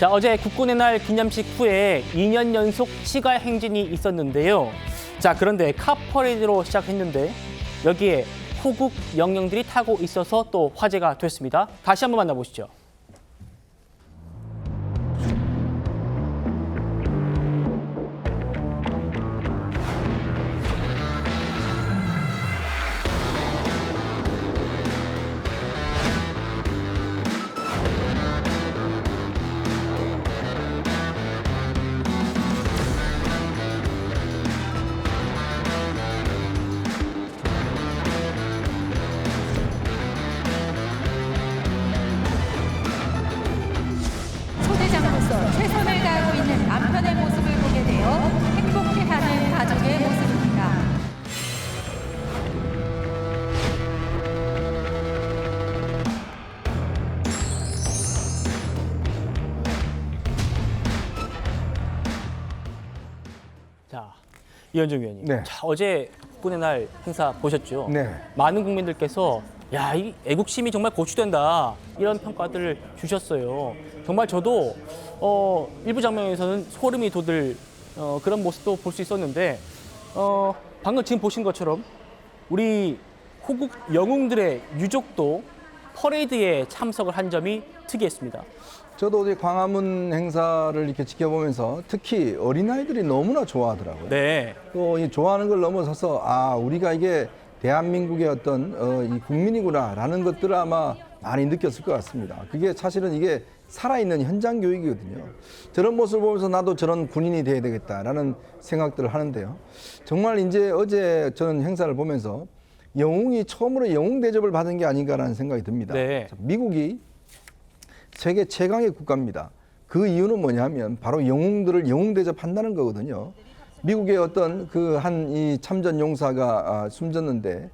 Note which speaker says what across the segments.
Speaker 1: 자, 어제 국군의 날 기념식 후에 2년 연속 시가 행진이 있었는데요. 자, 그런데 카 퍼레이드로 시작했는데 여기에 호국 영령들이 타고 있어서 또 화제가 됐습니다. 다시 한번 만나보시죠.
Speaker 2: 소대장으로서 최선을 다하고 있는 남편의 모습을 보게 되어 행복해하는 가족의 모습입니다.
Speaker 1: 자, 이현중 위원님.
Speaker 3: 네.
Speaker 1: 자, 어제 국군의 날 행사 보셨죠?
Speaker 3: 네.
Speaker 1: 많은 국민들께서 야, 이 애국심이 정말 고취된다. 이런 평가들을 주셨어요. 정말 저도 일부 장면에서는 소름이 돋을 그런 모습도 볼 수 있었는데 방금 지금 보신 것처럼 우리 호국 영웅들의 유족도 퍼레이드에 참석을 한 점이 특이했습니다.
Speaker 3: 저도 어제 광화문 행사를 이렇게 지켜보면서 특히 어린아이들이 너무나 좋아하더라고요.
Speaker 1: 네.
Speaker 3: 또 이 좋아하는 걸 넘어서서 우리가 이게 대한민국의 어떤 이 국민이구나라는 것들을 아마 많이 느꼈을 것 같습니다. 그게 사실은 이게 살아있는 현장 교육이거든요. 저런 모습을 보면서 나도 저런 군인이 돼야 되겠다라는 생각들을 하는데요. 정말 이제 어제 저는 행사를 보면서 영웅이 처음으로 영웅 대접을 받은 게 아닌가라는 생각이 듭니다.
Speaker 1: 네.
Speaker 3: 미국이 세계 최강의 국가입니다. 그 이유는 뭐냐면 바로 영웅들을 영웅 대접한다는 거거든요. 미국의 어떤 그 한 이 참전 용사가 숨졌는데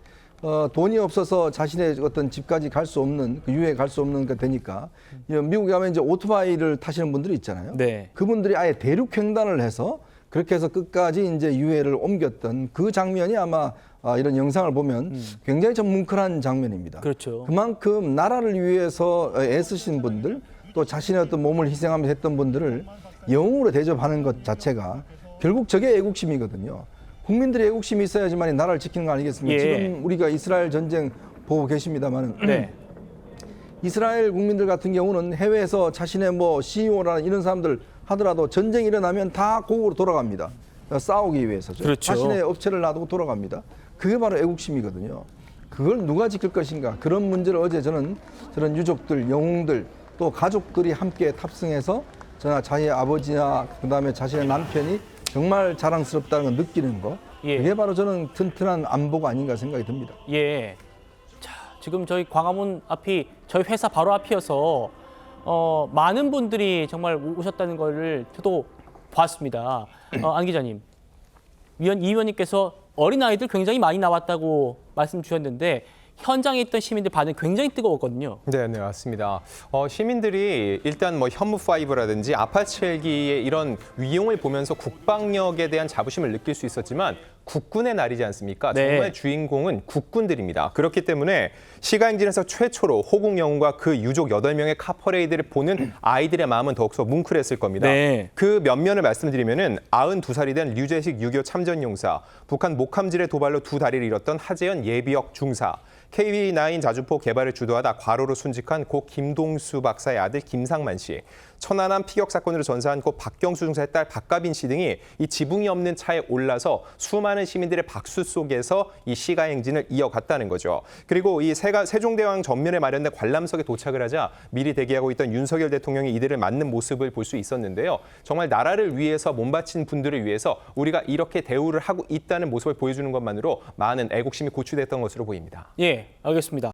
Speaker 3: 돈이 없어서 자신의 어떤 집까지 갈 수 없는 그 유해 갈 수 없는 게 되니까 미국에 가면 이제 오토바이를 타시는 분들이 있잖아요.
Speaker 1: 네.
Speaker 3: 그분들이 아예 대륙 횡단을 해서 그렇게 해서 끝까지 이제 유해를 옮겼던 그 장면이 아마 이런 영상을 보면 굉장히 좀 뭉클한 장면입니다.
Speaker 1: 그렇죠.
Speaker 3: 그만큼 나라를 위해서 애쓰신 분들 또 자신의 어떤 몸을 희생하면서 했던 분들을 영웅으로 대접하는 것 자체가 결국 저게 애국심이거든요. 국민들의 애국심이 있어야지만 나라를 지키는 거 아니겠습니까?
Speaker 1: 예.
Speaker 3: 지금 우리가 이스라엘 전쟁 보고 계십니다만
Speaker 1: 네.
Speaker 3: 이스라엘 국민들 같은 경우는 해외에서 자신의 뭐 CEO라는 이런 사람들 하더라도 전쟁이 일어나면 다 고국으로 돌아갑니다. 싸우기 위해서죠.
Speaker 1: 그렇죠.
Speaker 3: 자신의 업체를 놔두고 돌아갑니다. 그게 바로 애국심이거든요. 그걸 누가 지킬 것인가. 그런 문제를 어제 저는 저런 유족들, 영웅들 또 가족들이 함께 탑승해서 저나 자기의 아버지나 그다음에 자신의 남편이 정말 자랑스럽다는 걸 느끼는 거.
Speaker 1: 예.
Speaker 3: 그게 바로 저는 튼튼한 안보가 아닌가 생각이 듭니다.
Speaker 1: 예. 자, 지금 저희 광화문 앞이 저희 회사 바로 앞이어서 많은 분들이 정말 오셨다는 거를 저도 봤습니다. 안 기자님, 이 위원님께서 어린아이들 굉장히 많이 나왔다고 말씀 주셨는데 현장에 있던 시민들 반응이 굉장히 뜨거웠거든요.
Speaker 4: 네, 맞습니다. 시민들이 일단 뭐 현무5라든지 아파치 헬기의 이런 위용을 보면서 국방력에 대한 자부심을 느낄 수 있었지만 국군의 날이지 않습니까?
Speaker 1: 네.
Speaker 4: 정말 주인공은 국군들입니다. 그렇기 때문에 시가행진에서 최초로 호국 영웅과 그 유족 8명의 카퍼레이드를 보는 아이들의 마음은 더욱더 뭉클했을 겁니다.
Speaker 1: 네.
Speaker 4: 그 면면을 말씀드리면은 92살이 된 류재식 6.25 참전용사, 북한 목함질의 도발로 2다리를 잃었던 하재현 예비역 중사, KV9 자주포 개발을 주도하다 과로로 순직한 고 김동수 박사의 아들 김상만 씨, 천안함 피격 사건으로 전사한 고 박경수 중사의 딸 박가빈 씨 등이 이 지붕이 없는 차에 올라서 수많은 시민들의 박수 속에서 이 시가 행진을 이어갔다는 거죠. 그리고 이 세종대왕 전면에 마련된 관람석에 도착을 하자 미리 대기하고 있던 윤석열 대통령이 이들을 맞는 모습을 볼 수 있었는데요. 정말 나라를 위해서 몸바친 분들을 위해서 우리가 이렇게 대우를 하고 있다는 모습을 보여주는 것만으로 많은 애국심이 고취됐던 것으로 보입니다.
Speaker 1: 예, 알겠습니다.